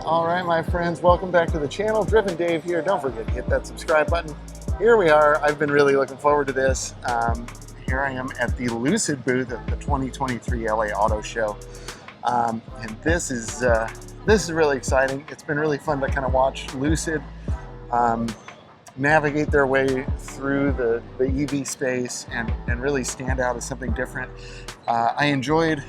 All right, my friends, welcome back to the channel. Driven Dave here. Don't forget to hit that subscribe button. Here we are. I've been really looking forward to this. Here I am at the Lucid booth at the 2023 LA Auto Show. And this is really exciting. It's been really fun to kind of watch Lucid navigate their way through the EV space and really stand out as something different. I enjoyed,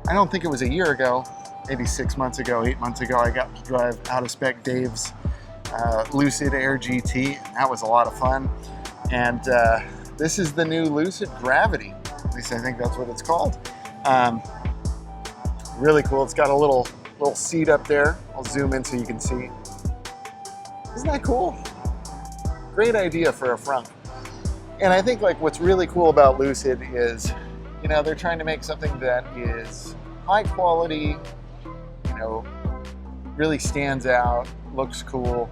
I don't think it was a year ago, maybe 6 months ago, 8 months ago, I got to drive out of spec Dave's Lucid Air GT. That was a lot of fun. And this is the new Lucid Gravity. At least I think that's what it's called. Really cool. It's got a little seat up there. I'll zoom in so you can see. Isn't that cool? Great idea for a front. And I think like what's really cool about Lucid is, you know, they're trying to make something that is high quality, you know, really stands out, looks cool,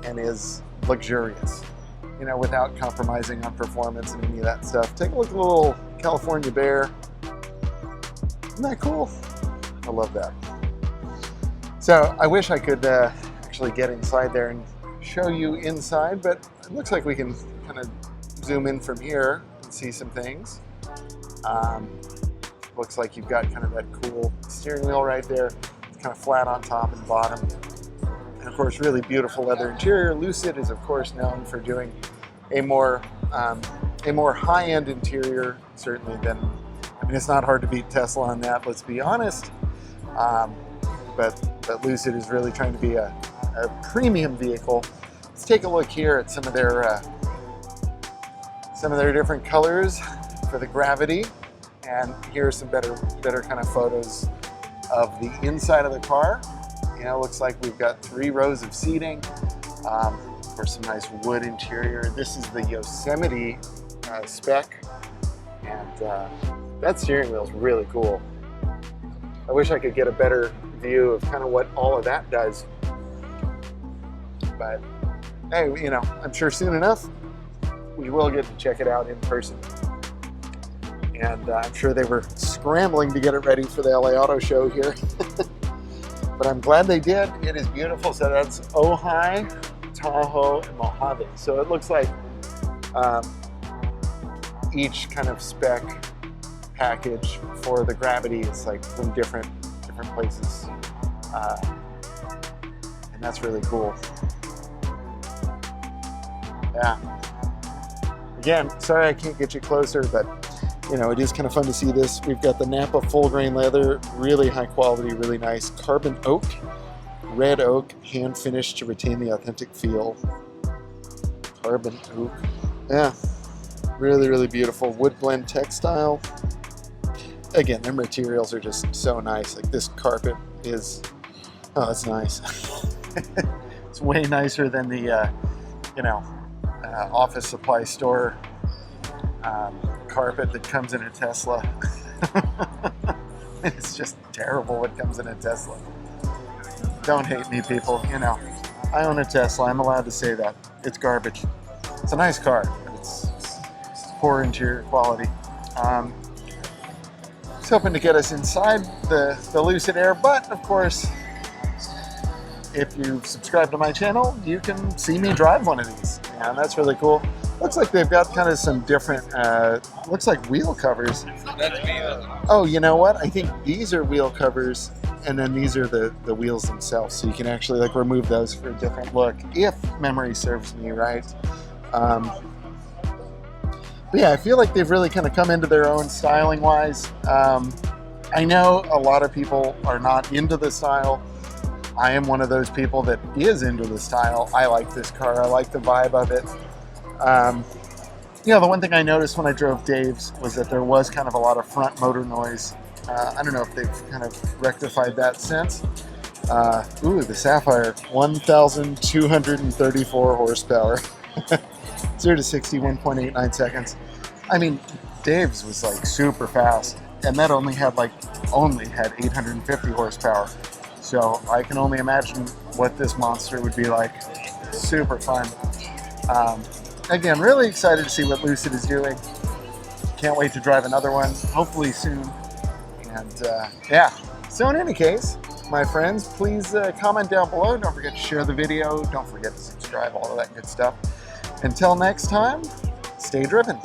and is luxurious, you know, without compromising on performance and any of that stuff. Take a look at the little California Bear. Isn't that cool? I love that. So I wish I could actually get inside there and show you inside, but it looks like we can kind of zoom in from here and see some things. Looks like you've got kind of that cool steering wheel right there. It's kind of flat on top and bottom. And of course, really beautiful leather interior. Lucid is of course known for doing a more high-end interior, certainly than, I mean, it's not hard to beat Tesla on that, let's be honest. But Lucid is really trying to be a premium vehicle. Let's take a look here at some of their different colors for the Gravity, and here are some better kind of photos of the inside of the car. You know, looks like we've got 3 rows of seating for some nice wood interior. This is the Yosemite spec, and that steering wheel is really cool. I wish I could get a better view of kind of what all of that does. But hey, you know, I'm sure soon enough we will get to check it out in person. And I'm sure they were scrambling to get it ready for the LA Auto Show here. But I'm glad they did. It is beautiful. So that's Ojai, Tahoe, and Mojave. So it looks like each kind of spec package for the Gravity is like from different places. And that's really cool. Yeah. Again, sorry I can't get you closer, but you know, it is kind of fun to see this. We've got the Napa full grain leather, really high quality, really nice. Carbon oak, red oak, hand finished to retain the authentic feel. Carbon oak. Yeah, really, really beautiful. Wood blend textile. Again, their materials are just so nice. Like this carpet is, oh, it's nice. It's way nicer than the, you know, office supply store carpet that comes in a Tesla. It's just terrible what comes in a Tesla. Don't hate me, people. You know, I own a Tesla. I'm allowed to say that. It's garbage. It's a nice car, but it's poor interior quality. Just hoping to get us inside the Lucid Air, but of course, if you subscribe to my channel, you can see me drive one of these, and that's really cool. Looks like they've got kind of some different, looks like wheel covers. That's me. Oh, you know what? I think these are wheel covers, and then these are the wheels themselves, so you can actually like remove those for a different look, if memory serves me right. But yeah, I feel like they've really kind of come into their own styling-wise. I know a lot of people are not into the style. I am one of those people that is into the style. I like this car. I like the vibe of it. You know, the one thing I noticed when I drove Dave's was that there was kind of a lot of front motor noise. I don't know if they've kind of rectified that since. Ooh, the Sapphire, 1,234 horsepower. 0 to 60, 1.89 seconds. I mean, Dave's was like super fast, and that only had 850 horsepower. So I can only imagine what this monster would be like. Super fun. Again, really excited to see what Lucid is doing. Can't wait to drive another one, hopefully soon. And yeah, so in any case, my friends, please comment down below. Don't forget to share the video. Don't forget to subscribe, all of that good stuff. Until next time, stay driven.